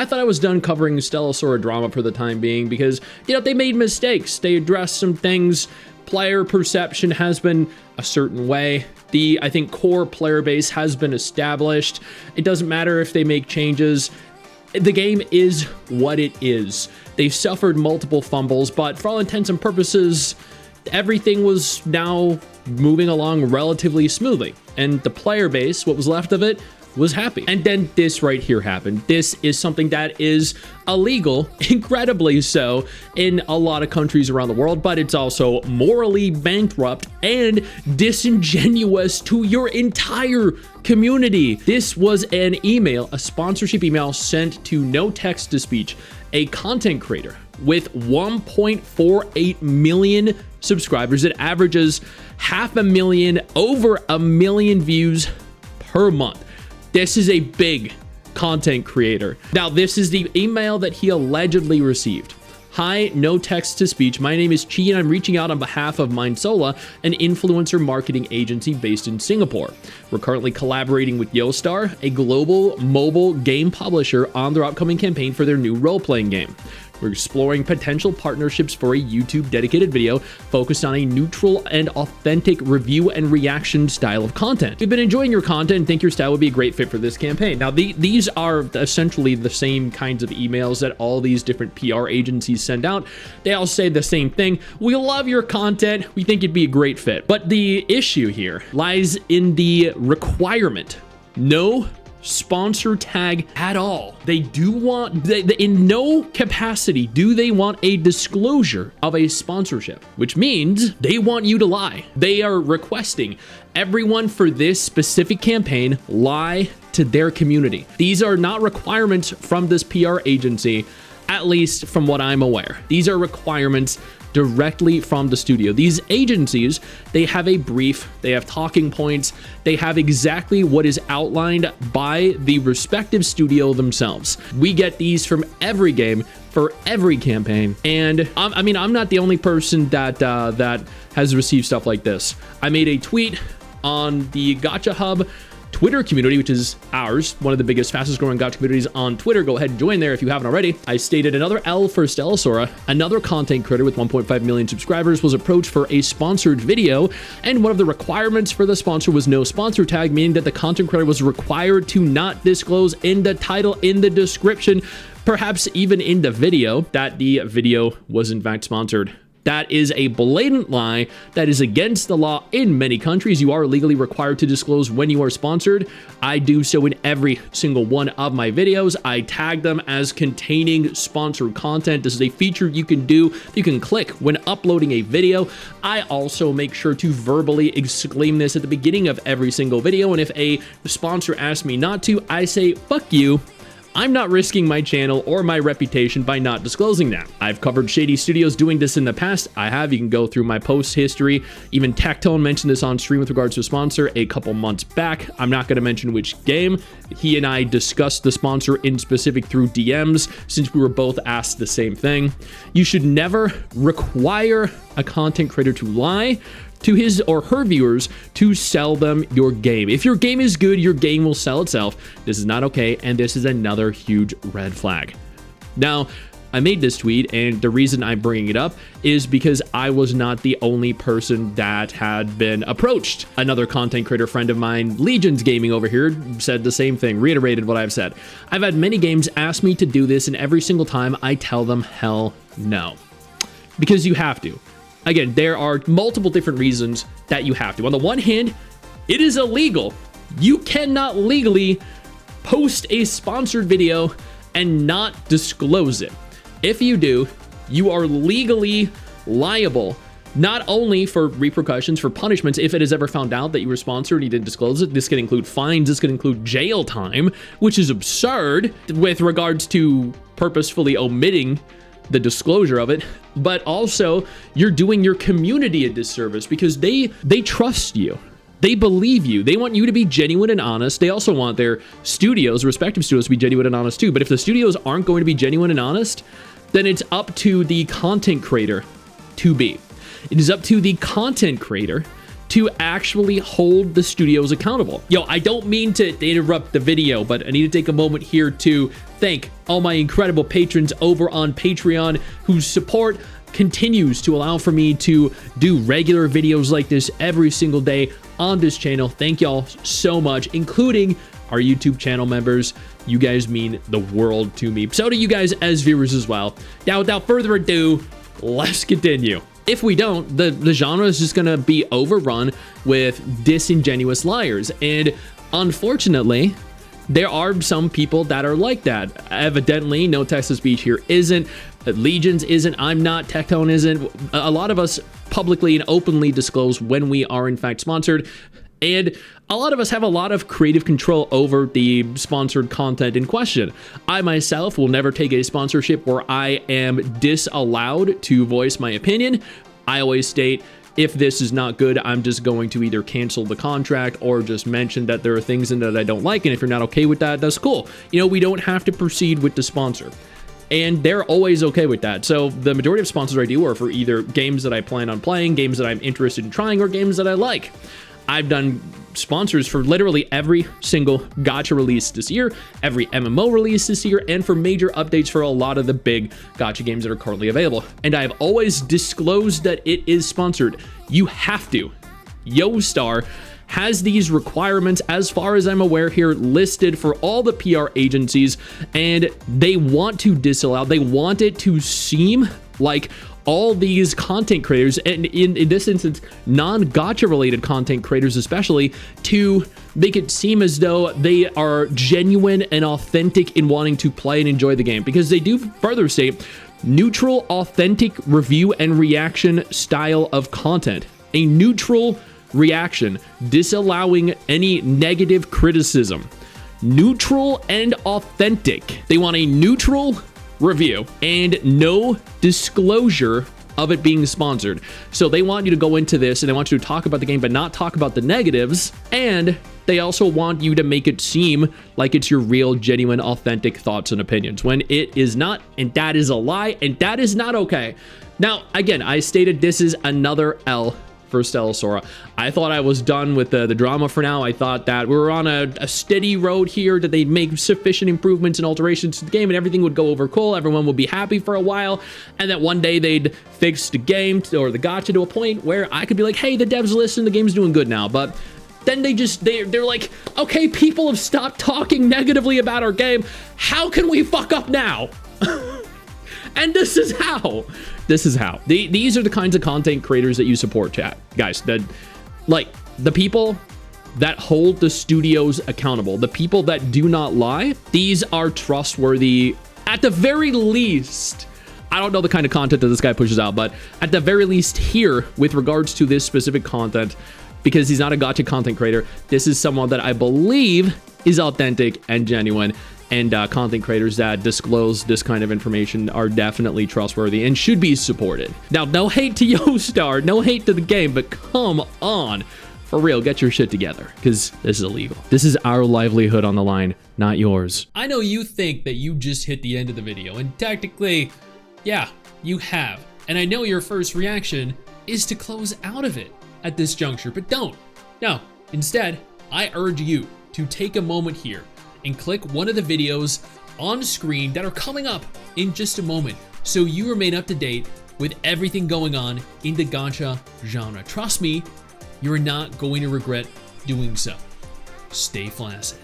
I thought I was done covering Stella Sora drama for the time being because, you know, they made mistakes. They addressed some things. Player perception has been a certain way. I think, core player base has been established. It doesn't matter if they make changes. The game is what it is. They've suffered multiple fumbles, but for all intents and purposes, everything was now moving along relatively smoothly. And the player base, what was left of it, was happy. And then this right here happened. This is something that is illegal, incredibly so, in a lot of countries around the world, but it's also morally bankrupt and disingenuous to your entire community. This was an email, a sponsorship email sent to No Text to Speech, a content creator with 1.48 million subscribers. It averages 500,000, over 1 million views per month. This is a big content creator. Now, this is the email that he allegedly received. Hi, No Text to Speech. My name is Chi and I'm reaching out on behalf of Mindsola, an influencer marketing agency based in Singapore. We're currently collaborating with Yostar, a global mobile game publisher, on their upcoming campaign for their new role-playing game. We're exploring potential partnerships for a YouTube dedicated video focused on a neutral and authentic review and reaction style of content. We've been enjoying your content and think your style would be a great fit for this campaign. Now, these are essentially the same kinds of emails that all these different PR agencies send out. They all say the same thing. We love your content. We think it'd be a great fit. But the issue here lies in the requirement. No sponsor tag at all. They do want, in no capacity do they want a disclosure of a sponsorship, which means they want you to lie. They are requesting everyone for this specific campaign lie to their community. These are not requirements from this PR agency, at least from what I'm aware. These are requirements directly from the studio. These agencies, they have a brief, they have talking points, they have exactly what is outlined by the respective studio themselves. We get these from every game for every campaign, and I mean, I'm not the only person that has received stuff like this. I made a tweet on the Gacha Hub Twitter community, which is ours, one of the biggest, fastest growing gacha communities on Twitter. Go ahead and join there if you haven't already. I stated another L for Stella Sora. Another content creator with 1.5 million subscribers was approached for a sponsored video, and one of the requirements for the sponsor was no sponsor tag, meaning that the content creator was required to not disclose in the title, in the description, perhaps even in the video, that the video was in fact sponsored. That is a blatant lie. That is against the law in many countries. You are legally required to disclose when you are sponsored. I do so in every single one of my videos. I tag them as containing sponsored content. This is a feature you can do. You can click when uploading a video. I also make sure to verbally exclaim this at the beginning of every single video. And if a sponsor asks me not to, I say, fuck you. I'm not risking my channel or my reputation by not disclosing that. I've covered shady studios doing this in the past. I have. You can go through my post history. Even Tactone mentioned this on stream with regards to a sponsor a couple months back. I'm not going to mention which game. He and I discussed the sponsor in specific through DMs since we were both asked the same thing. You should never require a content creator to lie to his or her viewers to sell them your game. If your game is good, your game will sell itself. This is not okay, and this is another huge red flag. Now, I made this tweet, and the reason I'm bringing it up is because I was not the only person that had been approached. Another content creator friend of mine, Legions Gaming over here, said the same thing, reiterated what I've said. I've had many games ask me to do this, and every single time I tell them hell no. Because you have to. Again, there are multiple different reasons that you have to. On the one hand, it is illegal. You cannot legally post a sponsored video and not disclose it. If you do, you are legally liable, not only for repercussions, for punishments, if it is ever found out that you were sponsored and you didn't disclose it. This could include fines, this could include jail time, which is absurd with regards to purposefully omitting the disclosure of it, but also you're doing your community a disservice because they trust you. They believe you. They want you to be genuine and honest. They also want their studios, respective studios, to be genuine and honest too. But if the studios aren't going to be genuine and honest, then it's up to the content creator to be. It is up to the content creator to actually hold the studios accountable. Yo, I don't mean to interrupt the video, but I need to take a moment here to thank all my incredible patrons over on Patreon whose support continues to allow for me to do regular videos like this every single day on this channel. Thank y'all so much, including our YouTube channel members. You guys mean the world to me. So do you guys as viewers as well. Now, without further ado, let's continue. If we don't, the genre is just gonna be overrun with disingenuous liars. And unfortunately, there are some people that are like that. Evidently, No Text to Speech here isn't, Legions isn't, I'm not, Tectone isn't. A lot of us publicly and openly disclose when we are in fact sponsored. And a lot of us have a lot of creative control over the sponsored content in question. I myself will never take a sponsorship where I am disallowed to voice my opinion. I always state, if this is not good, I'm just going to either cancel the contract or just mention that there are things in it that I don't like. And if you're not okay with that, that's cool. You know, we don't have to proceed with the sponsor. And they're always okay with that. So the majority of sponsors I do are for either games that I plan on playing, games that I'm interested in trying, or games that I like. I've done sponsors for literally every single gacha release this year, every MMO release this year, and for major updates for a lot of the big gacha games that are currently available. And I've always disclosed that it is sponsored. You have to. YoStar has these requirements, as far as I'm aware here, listed for all the PR agencies, and they want to disallow, they want it to seem like all these content creators, and in this instance, non-gacha related content creators especially, to make it seem as though they are genuine and authentic in wanting to play and enjoy the game. Because they do further state, neutral, authentic review and reaction style of content. A neutral reaction, disallowing any negative criticism. Neutral and authentic. They want a neutral review and no disclosure of it being sponsored. So they want you to go into this and they want you to talk about the game but not talk about the negatives, and they also want you to make it seem like it's your real, genuine, authentic thoughts and opinions, when it is not, and that is a lie, and that is not okay. Now, again, I stated this is another L for Stella Sora. I thought I was done with the drama for now. I thought that we were on a steady road here, that they'd make sufficient improvements and alterations to the game and everything would go over cool, everyone would be happy for a while, and that one day they'd fix the game or the gacha to a point where I could be like, hey, the devs listen, the game's doing good now. But then they're like, okay, people have stopped talking negatively about our game. How can we fuck up now? And this is how. This is how. These are the kinds of content creators that you support, chat. Guys, like, the people that hold the studios accountable, the people that do not lie, these are trustworthy, at the very least. I don't know the kind of content that this guy pushes out, but at the very least here, with regards to this specific content, because he's not a gacha content creator, this is someone that I believe is authentic and genuine. And content creators that disclose this kind of information are definitely trustworthy and should be supported. Now, no hate to YoStar, no hate to the game, but come on. For real, get your shit together, because this is illegal. This is our livelihood on the line, not yours. I know you think that you just hit the end of the video, and technically, yeah, you have. And I know your first reaction is to close out of it at this juncture, but don't. No, instead, I urge you to take a moment here and click one of the videos on screen that are coming up in just a moment, so you remain up to date with everything going on in the gacha genre. Trust me, you're not going to regret doing so. Stay flaccid.